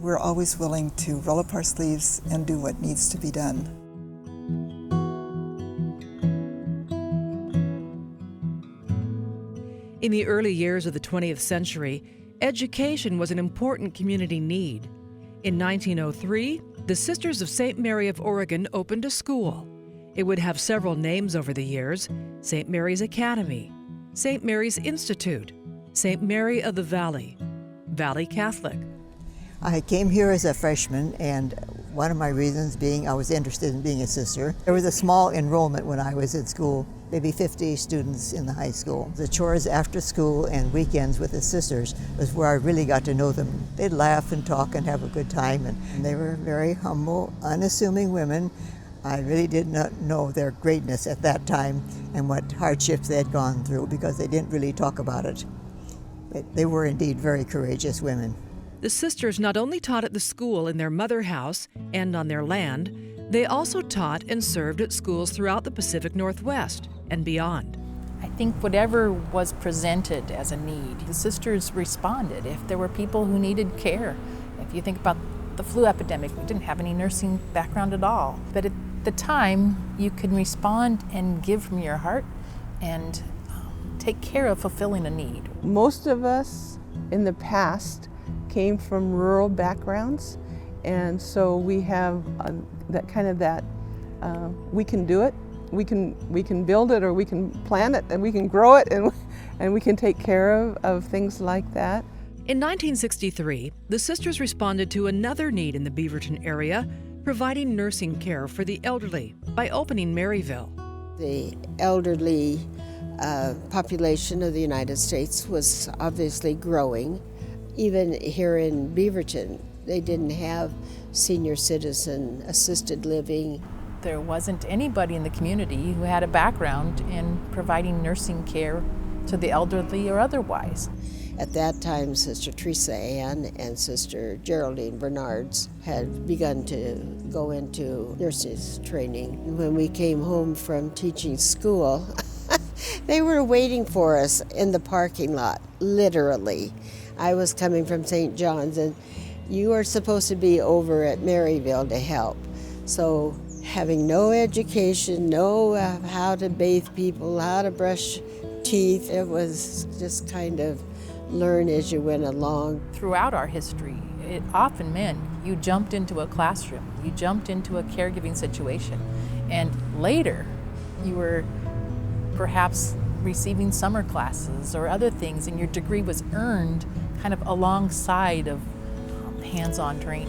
We're always willing to roll up our sleeves and do what needs to be done. In the early years of the 20th century, education was an important community need. In 1903, the Sisters of St. Mary of Oregon opened a school. It would have several names over the years: St. Mary's Academy, St. Mary's Institute, St. Mary of the Valley, Valley Catholic. I came here as a freshman, and one of my reasons being I was interested in being a sister. There was a small enrollment when I was in school, maybe 50 students in the high school. The chores after school and weekends with the sisters was where I really got to know them. They'd laugh and talk and have a good time, and they were very humble, unassuming women. I really did not know their greatness at that time and what hardships they had gone through, because they didn't really talk about it. But they were indeed very courageous women. The sisters not only taught at the school in their mother house and on their land, they also taught and served at schools throughout the Pacific Northwest and beyond. I think whatever was presented as a need, the sisters responded. If there were people who needed care, if you think about the flu epidemic, we didn't have any nursing background at all. But at the time, you could respond and give from your heart and take care of fulfilling a need. Most of us in the past came from rural backgrounds, and so we have we can do it, we can build it, or we can plant it, and we can grow it, and we can take care of things like that. In 1963, the sisters responded to another need in the Beaverton area, providing nursing care for the elderly by opening Maryville. The elderly population of the United States was obviously growing. Even here in Beaverton, they didn't have senior citizen assisted living. There wasn't anybody in the community who had a background in providing nursing care to the elderly or otherwise. At that time, Sister Teresa Ann and Sister Geraldine Bernards had begun to go into nurses training. When we came home from teaching school, they were waiting for us in the parking lot, literally. I was coming from St. John's, and you are supposed to be over at Maryville to help. So having no education, no how to bathe people, how to brush teeth, it was just kind of learn as you went along. Throughout our history, it often meant you jumped into a classroom, you jumped into a caregiving situation, and later you were perhaps receiving summer classes or other things, and your degree was earned kind of alongside of hands-on training,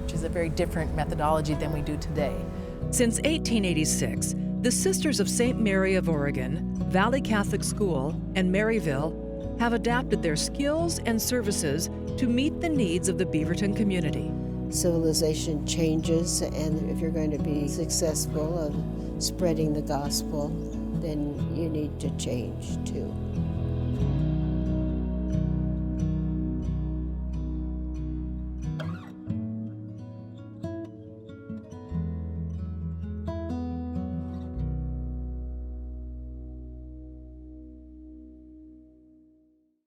which is a very different methodology than we do today. Since 1886, the Sisters of St. Mary of Oregon, Valley Catholic School, and Maryville have adapted their skills and services to meet the needs of the Beaverton community. Civilization changes, and if you're going to be successful of spreading the gospel, then you need to change too.